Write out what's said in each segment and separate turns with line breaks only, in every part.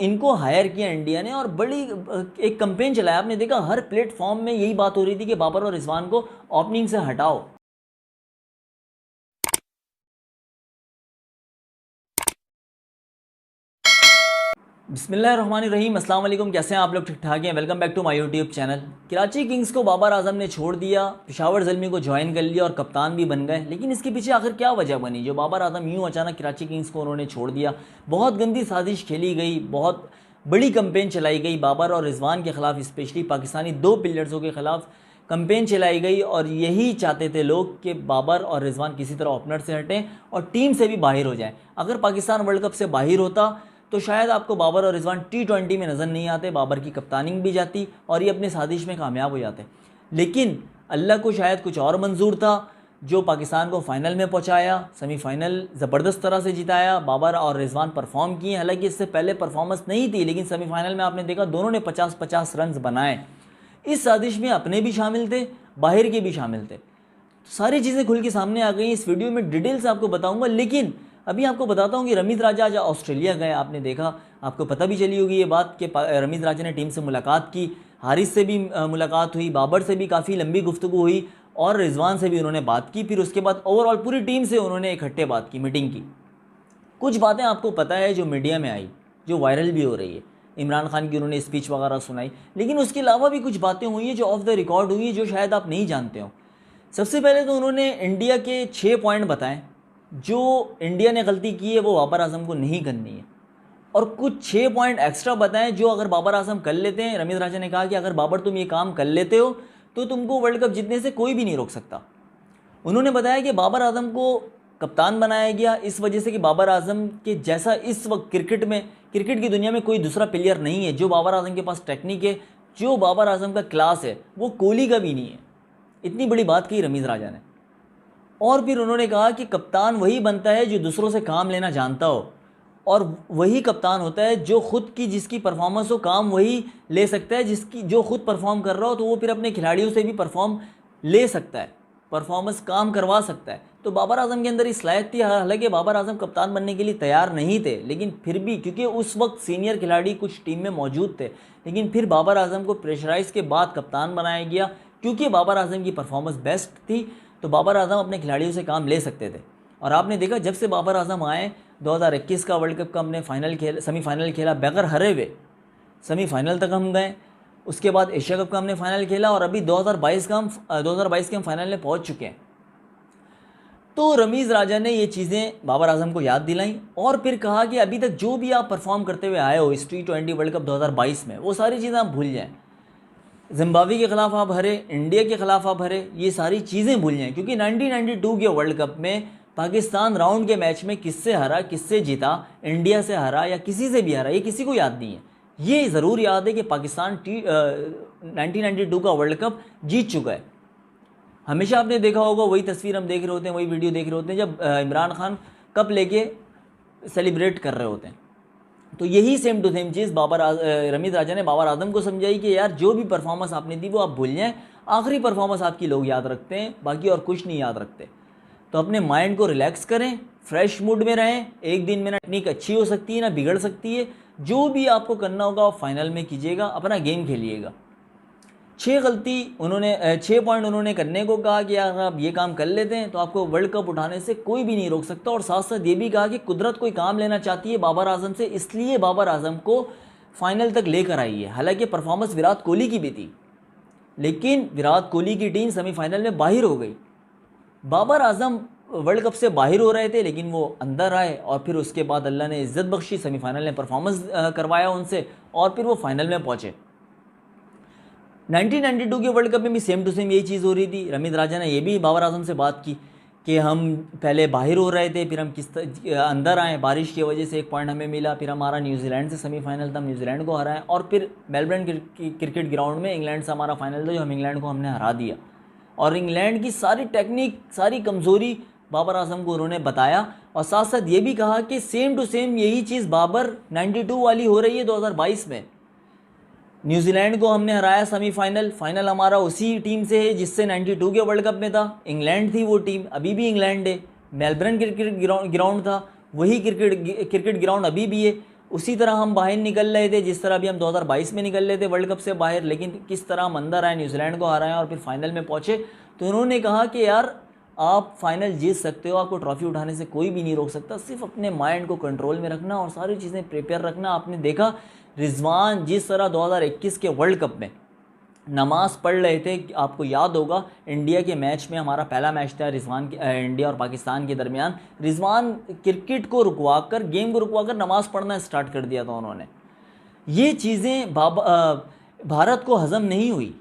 इनको हायर किया इंडिया ने और बड़ी एक कैंपेन चलाया। आपने देखा हर प्लेटफॉर्म में यही बात हो रही थी कि बाबर और रिजवान को ओपनिंग से हटाओ। बिस्मिल्लाहिर्रहमानिर्रहीम, अस्सलाम वालेकुम। कैसे हैं आप लोग? ठीक ठाक हैं? Welcome back to my YouTube channel. Karachi Kings को बाबर आजम ने छोड़ दिया, पेशावर ज़ल्मी को ज्वाइन कर लिया और कप्तान भी बन गए। लेकिन इसके पीछे आखिर क्या वजह बनी जो बाबर आजम यूँ अचानक कराची किंग्स को उन्होंने छोड़ दिया? बहुत गंदी साजिश खेली गई, बहुत बड़ी कंपेन चलाई गई बाबर और रिजवान के ख़िलाफ़, स्पेशली पाकिस्तानी दो प्लेयर्सों के ख़िलाफ़ कंपेन चलाई गई। और यही चाहते थे लोग कि बाबर और रिजवान किसी तरह ओपनर से हटें और टीम से भी बाहर हो जाएं। अगर पाकिस्तान वर्ल्ड कप से बाहर होता तो शायद आपको बाबर और रिजवान T20 में नज़र नहीं आते, बाबर की कप्तानिंग भी जाती और ये अपनी साजिश में कामयाब हो जाते। लेकिन अल्लाह को शायद कुछ और मंजूर था, जो पाकिस्तान को फ़ाइनल में पहुंचाया, सेमीफ़ाइनल ज़बरदस्त तरह से जिताया। बाबर और रिजवान परफॉर्म किए, हालांकि इससे पहले परफॉर्मेंस नहीं थी, लेकिन सेमीफ़ाइनल में आपने देखा दोनों ने 50-50 रन बनाए। इस साजिश में अपने भी शामिल थे, बाहर के भी शामिल थे। सारी चीज़ें खुल के सामने आ गई। इस वीडियो में डिटेल से आपको बताऊंगा, लेकिन अभी आपको बताता हूँ कि रमीज़ राजा आज ऑस्ट्रेलिया गए। आपने देखा, आपको पता भी चली होगी ये बात कि रमीज़ राजा ने टीम से मुलाकात की, हारिस से भी मुलाकात हुई, बाबर से भी काफ़ी लंबी गुफ्तगू हुई और रिजवान से भी उन्होंने बात की। फिर उसके बाद ओवरऑल पूरी टीम से उन्होंने इकट्ठे बात की, मीटिंग की। कुछ बातें आपको पता है जो मीडिया में आई, जो वायरल भी हो रही है। इमरान खान की उन्होंने स्पीच वगैरह सुनाई, लेकिन उसके अलावा भी कुछ बातें हुई हैं जो ऑफ द रिकॉर्ड हुई है, जो शायद आप नहीं जानते हो। सबसे पहले तो उन्होंने इंडिया के 6 पॉइंट बताएं जो इंडिया ने गलती की है वो बाबर आजम को नहीं करनी है, और कुछ 6 पॉइंट एक्स्ट्रा बताएं जो अगर बाबर आजम कर लेते हैं। रमीज़ राजा ने कहा कि अगर बाबर तुम ये काम कर लेते हो तो तुमको वर्ल्ड कप जीतने से कोई भी नहीं रोक सकता। उन्होंने बताया कि बाबर आजम को कप्तान बनाया गया इस वजह से कि बाबर आजम के जैसा इस वक्त क्रिकेट की दुनिया में कोई दूसरा प्लेयर नहीं है। जो बाबर आजम के पास टेक्निक है, जो बाबर आजम का क्लास है, वो कोहली का भी नहीं है। इतनी बड़ी बात कही रमीज़ राजा ने। और फिर उन्होंने कहा कि कप्तान वही बनता है जो दूसरों से काम लेना जानता हो, और वही कप्तान होता है जो खुद की जिसकी परफॉर्मेंस हो, काम वही ले सकता है जिसकी जो खुद परफॉर्म कर रहा हो, तो वो फिर अपने खिलाड़ियों से भी परफॉर्म ले सकता है, परफॉर्मेंस काम करवा सकता है। तो बाबर आजम के अंदर इस लायक थी। हालांकि बाबर आजम कप्तान बनने के लिए तैयार नहीं थे, लेकिन फिर भी क्योंकि उस वक्त सीनियर खिलाड़ी कुछ टीम में मौजूद थे, लेकिन फिर बाबर आजम को प्रेशराइज के बाद कप्तान बनाया गया क्योंकि बाबर आजम की परफॉर्मेंस बेस्ट थी। तो बाबर आजम अपने खिलाड़ियों से काम ले सकते थे। और आपने देखा जब से बाबर आजम आए, 2021 का वर्ल्ड कप का हमने सेमीफाइनल खेला बगैर हरे हुए, सेमीफाइनल तक हम गए। उसके बाद एशिया कप का हमने फाइनल खेला और अभी 2022 के हम फाइनल में पहुंच चुके हैं। तो रमीज़ राजा ने ये चीज़ें बाबर आजम को याद दिलाई और फिर कहा कि अभी तक जो भी आप परफॉर्म करते हुए आए हो इस T20 वर्ल्ड कप 2022 में, वो सारी चीज़ें आप भूल जाएं। जिम्बाब्वे के ख़िलाफ़ आप हरे, इंडिया के ख़िलाफ़ आप हरे, ये सारी चीज़ें भूल जाएं। क्योंकि 1992 के वर्ल्ड कप में पाकिस्तान राउंड के मैच में किससे हरा, किससे जीता, इंडिया से हरा या किसी से भी हरा, ये किसी को याद नहीं है। ये ज़रूर याद है कि पाकिस्तान 1992 का वर्ल्ड कप जीत चुका है। हमेशा आपने देखा होगा वही तस्वीर हम देख रहे होते हैं, वही वीडियो देख रहे होते हैं जब इमरान खान कप लेके सेलिब्रेट कर रहे होते हैं। तो यही सेम टू सेम चीज़ रमीज़ राजा ने बाबर आजम को समझाई कि यार जो भी परफॉर्मेंस आपने दी वो आप भूल जाएं। आखिरी परफॉर्मेंस आपकी लोग याद रखते हैं, बाकी और कुछ नहीं याद रखते। तो अपने माइंड को रिलैक्स करें, फ्रेश मूड में रहें। एक दिन में ना टेक्निक अच्छी हो सकती है ना बिगड़ सकती है। जो भी आपको करना होगा आप फाइनल में कीजिएगा, अपना गेम खेलिएगा। 6 पॉइंट उन्होंने करने को कहा कि अगर आप ये काम कर लेते हैं तो आपको वर्ल्ड कप उठाने से कोई भी नहीं रोक सकता। और साथ साथ ये भी कहा कि कुदरत कोई काम लेना चाहती है बाबर आजम से, इसलिए बाबर आजम को फाइनल तक लेकर आई है। हालांकि परफॉर्मेंस विराट कोहली की भी थी, लेकिन विराट कोहली की टीम सेमीफाइनल में बाहर हो गई। बाबर आजम वर्ल्ड कप से बाहर हो रहे थे, लेकिन वो अंदर आए और फिर उसके बाद अल्लाह ने इज्जत बख्शी, सेमीफाइनल में परफॉर्मेंस करवाया उनसे और फिर वो फाइनल में पहुँचे। 1992 के वर्ल्ड कप में भी सेम टू सेम यही चीज़ हो रही थी। रमीज़ राजा ने ये भी बाबर आजम से बात की कि हम पहले बाहर हो रहे थे, फिर हम अंदर आए, बारिश की वजह से 1 पॉइंट हमें मिला, फिर हमारा न्यूजीलैंड से सेमीफाइनल था, हम न्यूजीलैंड को हराएं, और फिर मेलबर्न क्रिकेट ग्राउंड में इंग्लैंड से हमारा फाइनल था जो हम इंग्लैंड को हमने हरा दिया। और इंग्लैंड की सारी टेक्निक, सारी कमज़ोरी बाबर आजम को उन्होंने बताया। और साथ साथ ये भी कहा कि सेम टू सेम यही चीज़ बाबर 92 वाली हो रही है 2022 में। न्यूजीलैंड को हमने हराया सेमीफाइनल, फाइनल हमारा उसी टीम से है जिससे 92 के वर्ल्ड कप में था। इंग्लैंड थी वो टीम, अभी भी इंग्लैंड है। मेलबर्न क्रिकेट ग्राउंड था, वही क्रिकेट ग्राउंड अभी भी है। उसी तरह हम बाहर निकल रहे थे जिस तरह अभी हम 2022 में निकल रहे थे वर्ल्ड कप से बाहर, लेकिन किस तरह हम अंदर आए, न्यूजीलैंड को हराएं और फिर फाइनल में पहुँचे। तो उन्होंने कहा कि यार आप फाइनल जीत सकते हो, आपको ट्रॉफी उठाने से कोई भी नहीं रोक सकता, सिर्फ अपने माइंड को कंट्रोल में रखना और सारी चीज़ें प्रिपेयर रखना। आपने देखा रिजवान जिस तरह 2021 के वर्ल्ड कप में नमाज़ पढ़ रहे थे, आपको याद होगा इंडिया के मैच में, हमारा पहला मैच था रिजवान इंडिया और पाकिस्तान के दरमियान, रिजवान क्रिकेट को रुकवाकर, गेम को रुकवाकर नमाज़ पढ़ना स्टार्ट कर दिया था उन्होंने। ये चीज़ें भारत को हज़म नहीं हुई।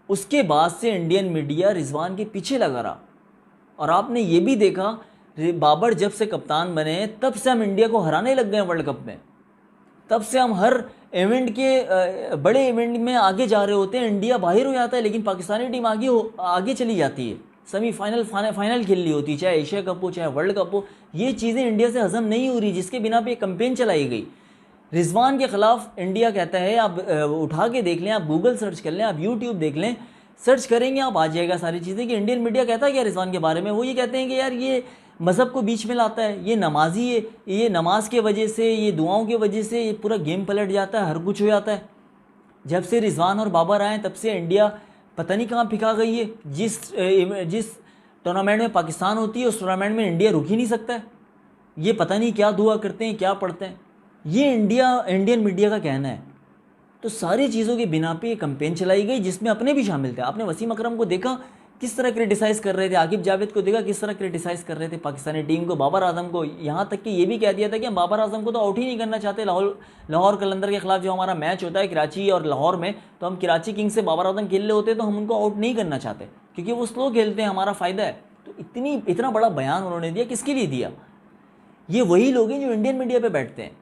उसके बाद से इंडियन मीडिया रिजवान के पीछे लगा रहा। और आपने ये भी देखा बाबर जब से कप्तान बने तब से हम इंडिया को हराने लग गए वर्ल्ड कप में। तब से हम हर इवेंट के बड़े इवेंट में आगे जा रहे होते हैं, इंडिया बाहर हो जाता है लेकिन पाकिस्तानी टीम आगे चली जाती है, सेमीफाइनल फाइनल खेल रही होती है, चाहे एशिया कप हो चाहे वर्ल्ड कप हो। ये चीज़ें इंडिया से हज़म नहीं हो रही, जिसके बिना पे कैंपेन चलाई गई रिजवान के ख़िलाफ़। इंडिया कहता है, आप उठा के देख लें, आप गूगल सर्च कर लें, आप यूट्यूब देख लें, सर्च करेंगे आप आ जाएगा सारी चीज़ें कि इंडियन मीडिया कहता है क्या रिजवान के बारे में। वो ये कहते हैं कि यार ये मज़हब को बीच में लाता है, ये नमाजी है, ये नमाज के वजह से, ये दुआओं की वजह से ये पूरा गेम पलट जाता है, हर कुछ हो जाता है। जब से रिजवान और बाबर आए तब से इंडिया पता नहीं कहाँ फिका गई है। जिस टूर्नामेंट में पाकिस्तान होती है उस टूर्नामेंट में इंडिया रुक ही नहीं सकता है। ये पता नहीं क्या दुआ करते हैं, क्या पढ़ते हैं, ये इंडियन मीडिया का कहना है। तो सारी चीज़ों के बिना पे ये कैंपेन चलाई गई जिसमें अपने भी शामिल थे। आपने वसीम अकरम को देखा किस तरह क्रिटिसाइज़ कर रहे थे, आकिब जावेद को देखा किस तरह क्रिटिसाइज़ कर रहे थे पाकिस्तानी टीम को, बाबर आजम को, यहाँ तक कि ये भी कह दिया था कि हम बाबर आजम को तो आउट ही नहीं करना चाहते। लाहौर कलंदर के खिलाफ जो हमारा मैच होता है कराची और लाहौर में, तो हम कराची किंग्स से बाबर आजम खेल रहे होते तो हम उनको आउट नहीं करना चाहते क्योंकि वो स्लो खेलते हैं, हमारा फ़ायदा है। तो इतना बड़ा बयान उन्होंने दिया, किसके लिए दिया? ये वही लोग हैं जो इंडियन मीडिया पर बैठते हैं,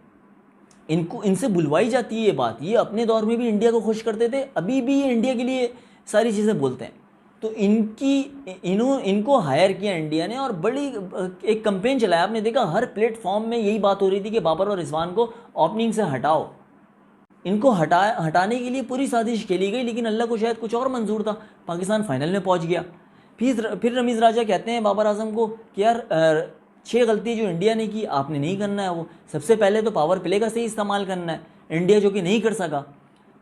इनसे बुलवाई जाती है ये बात। ये अपने दौर में भी इंडिया को खुश करते थे, अभी भी ये इंडिया के लिए सारी चीज़ें बोलते हैं। तो इनको हायर किया इंडिया ने और बड़ी एक कैंपेन चलाया। आपने देखा हर प्लेटफॉर्म में यही बात हो रही थी कि बाबर और रिजवान को ओपनिंग से हटाओ। इनको हटाने के लिए पूरी साजिश खेली गई, लेकिन अल्लाह को शायद कुछ और मंजूर था, पाकिस्तान फाइनल में पहुंच गया। फिर रमीज़ राजा कहते हैं बाबर आजम को कि यार 6 गलती जो इंडिया ने की आपने नहीं करना है। वो सबसे पहले तो पावर प्ले का सही इस्तेमाल करना है, इंडिया जो कि नहीं कर सका।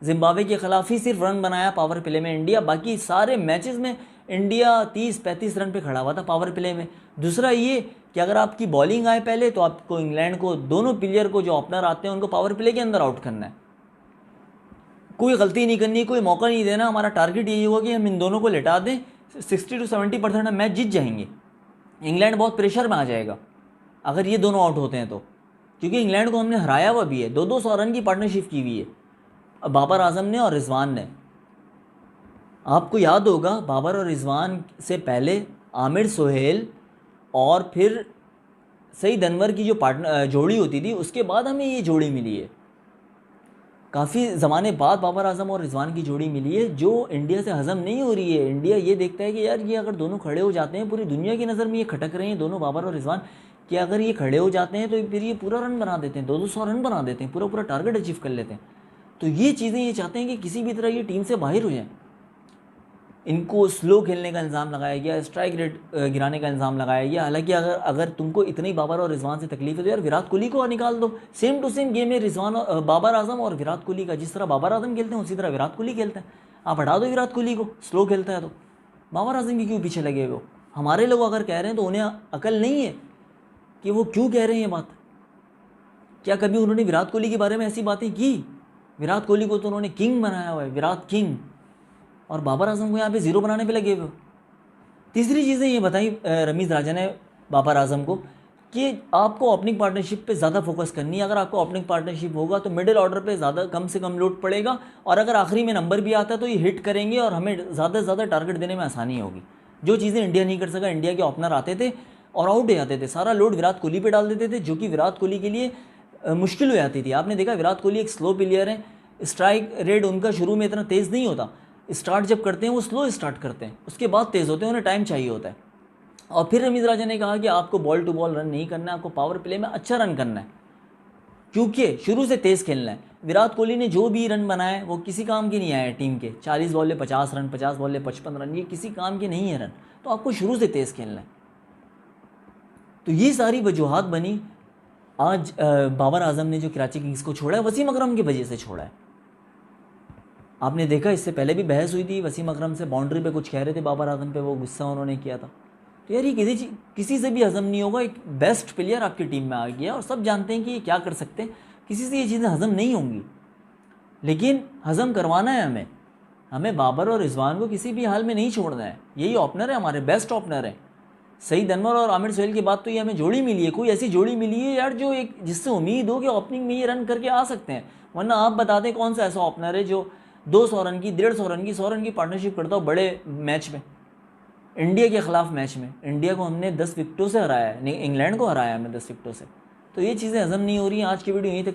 जिम्बाब्वे के खिलाफ ही सिर्फ रन बनाया पावर प्ले में इंडिया, बाकी सारे मैचेस में इंडिया 30-35 रन पे खड़ा हुआ था पावर प्ले में। दूसरा ये कि अगर आपकी बॉलिंग आए पहले तो आपको इंग्लैंड को, दोनों प्लेयर को जो ओपनर आते हैं उनको पावर प्ले के अंदर आउट करना है, कोई गलती नहीं करनी, कोई मौका नहीं देना। हमारा टारगेट यही होगा कि हम इन दोनों को लिटा दें, 60 से 70% हम मैच जीत जाएंगे। इंग्लैंड बहुत प्रेशर में आ जाएगा अगर ये दोनों आउट होते हैं तो, क्योंकि इंग्लैंड को हमने हराया हुआ भी है, 200 रन की पार्टनरशिप की हुई है बाबर आजम ने और रिजवान ने। आपको याद होगा बाबर और रिजवान से पहले आमिर सोहेल और फिर सईद अनवर की जो जोड़ी होती थी, उसके बाद हमें ये जोड़ी मिली है। काफ़ी ज़माने बाद बाबर आजम और रिजवान की जोड़ी मिली है जो इंडिया से हज़म नहीं हो रही है। इंडिया ये देखता है कि यार ये अगर दोनों खड़े हो जाते हैं, पूरी दुनिया की नज़र में ये खटक रहे हैं दोनों बाबर और रिजवान, कि अगर ये खड़े हो जाते हैं तो फिर ये पूरा रन बना देते हैं, 200 रन बना देते हैं, पूरा टारगेट अचीव कर लेते हैं। तो ये चीज़ें ये चाहते हैं कि किसी भी तरह ये टीम से बाहर हो जाए। इनको स्लो खेलने का इल्ज़ाम लगाया गया, स्ट्राइक रेट गिराने का इल्ज़ाम लगाया गया। हालांकि अगर तुमको इतनी बाबर और रिजवान से तकलीफ है तो यार विराट कोहली को निकाल दो। सेम टू सेम गेम है बाबर आजम और विराट कोहली का, जिस तरह बाबर आजम खेलते हैं उसी तरह विराट कोहली खेलते हैं। आप हटा दो विराट कोहली को, स्लो खेलता है तो बाबर आजम की क्यों पीछे लगे हुए? हमारे लोग अगर कह रहे हैं तो उन्हें अकल नहीं है कि वो क्यों कह रहे हैं ये बात। क्या कभी उन्होंने विराट कोहली के बारे में ऐसी बातें की? विराट कोहली को तो उन्होंने किंग बनाया हुआ है, विराट किंग, और बाबर आजम को यहाँ पे ज़ीरो बनाने पे लगे हुए। तीसरी चीज़ें ये बताई रमीज़ राजा ने बाबर आजम को कि आपको ओपनिंग पार्टनरशिप पे ज़्यादा फोकस करनी है। अगर आपको ओपनिंग पार्टनरशिप होगा तो मिडिल ऑर्डर पे ज़्यादा कम से कम लोड पड़ेगा, और अगर आखिरी में नंबर भी आता है तो ये हिट करेंगे और हमें ज़्यादा से ज़्यादा टारगेट देने में आसानी होगी। जो चीज़ें इंडिया नहीं कर सका, इंडिया के ओपनर आते थे और आउट हो जाते थे, सारा लोड विराट कोहली पर डाल देते थे, जो कि विराट कोहली के लिए मुश्किल हो जाती थी। आपने देखा विराट कोहली एक स्लो प्लेयर है, स्ट्राइक रेट उनका शुरू में इतना तेज़ नहीं होता, स्टार्ट जब करते हैं वो स्लो स्टार्ट करते हैं, उसके बाद तेज़ होते हैं, उन्हें टाइम चाहिए होता है। और फिर रमीज़ राजा ने कहा कि आपको बॉल टू बॉल रन नहीं करना है, आपको पावर प्ले में अच्छा रन करना है, क्योंकि शुरू से तेज़ खेलना है। विराट कोहली ने जो भी रन बनाए वो किसी काम के नहीं आए टीम के, 40 बॉल 50 रन, 50 बॉल 55 रन, ये किसी काम के नहीं है रन। तो आपको शुरू से तेज़ खेलना है। तो ये सारी वजूहात बनी आज बाबर आजम ने जो कराची किंग्स को छोड़ा है वसीम अकरम की वजह से छोड़ा है। आपने देखा इससे पहले भी बहस हुई थी वसीम अकरम से, बाउंड्री पे कुछ कह रहे थे बाबर आजम पे, वो गुस्सा उन्होंने किया था। तो यार ये किसी से भी हज़म नहीं होगा। एक बेस्ट प्लेयर आपकी टीम में आ गया और सब जानते हैं कि ये क्या कर सकते हैं, किसी से ये चीज़ें हज़म नहीं होंगी, लेकिन हज़म करवाना है हमें बाबर और रिजवान को किसी भी हाल में नहीं छोड़ना है। यही ओपनर है, हमारे बेस्ट ओपनर है। सईद अनवर और आमिर सोहेल के बाद तो ये हमें जोड़ी मिली है, कोई ऐसी जोड़ी मिली है यार जो एक जिससे उम्मीद हो कि ओपनिंग में ये रन करके आ सकते हैं। वरना आप बता दें कौन सा ऐसा ओपनर है जो 200 रन की, 150 रन की, 100 रन की पार्टनरशिप करता हो बड़े मैच में। इंडिया के ख़िलाफ़ मैच में इंडिया को हमने 10 विकेटों से हराया है, नहीं इंग्लैंड को हराया हमने 10 विकेटों से। तो ये चीज़ें हज़म नहीं हो रही हैं। आज की वीडियो यहीं तक।